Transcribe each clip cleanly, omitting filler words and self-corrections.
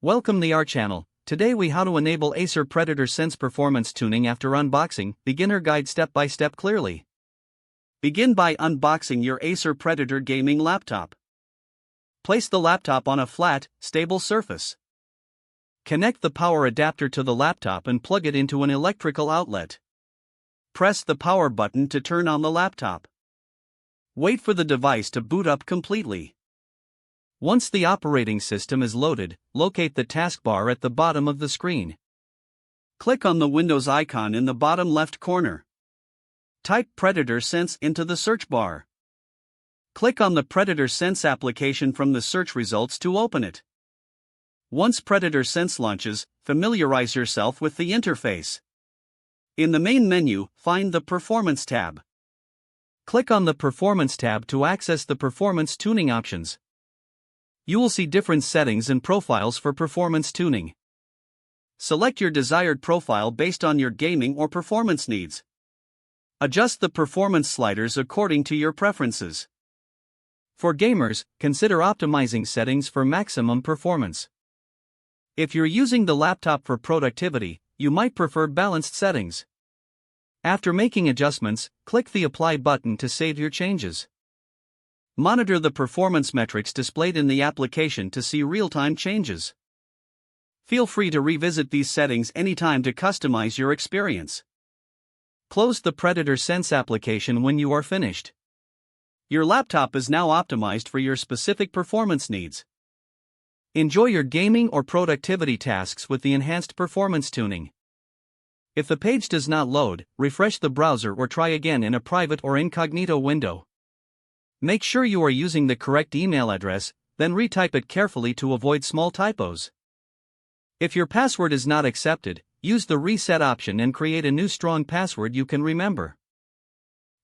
Welcome to our channel. Today we how to enable Acer Predator Sense performance tuning after unboxing, beginner guide step by step clearly. Begin by unboxing your Acer Predator gaming laptop. Place the laptop on a flat, stable surface. Connect the power adapter to the laptop and plug it into an electrical outlet. Press the power button to turn on the laptop. Wait for the device to boot up completely. Once the operating system is loaded, locate the taskbar at the bottom of the screen. Click on the Windows icon in the bottom left corner. Type Predator Sense into the search bar. Click on the Predator Sense application from the search results to open it. Once Predator Sense launches, familiarize yourself with the interface. In the main menu, find the Performance tab. Click on the Performance tab to access the performance tuning options. You will see different settings and profiles for performance tuning. Select your desired profile based on your gaming or performance needs. Adjust the performance sliders according to your preferences. For gamers, consider optimizing settings for maximum performance. If you're using the laptop for productivity, you might prefer balanced settings. After making adjustments, click the Apply button to save your changes. Monitor the performance metrics displayed in the application to see real-time changes. Feel free to revisit these settings anytime to customize your experience. Close the Predator Sense application when you are finished. Your laptop is now optimized for your specific performance needs. Enjoy your gaming or productivity tasks with the enhanced performance tuning. If the page does not load, refresh the browser or try again in a private or incognito window. Make sure you are using the correct email address, then retype it carefully to avoid small typos. If your password is not accepted, use the reset option and create a new strong password you can remember.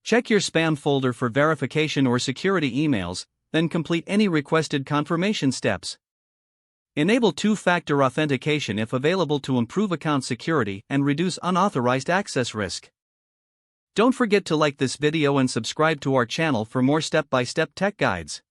Check your spam folder for verification or security emails, then complete any requested confirmation steps. Enable two-factor authentication if available to improve account security and reduce unauthorized access risk. Don't forget to like this video and subscribe to our channel for more step-by-step tech guides.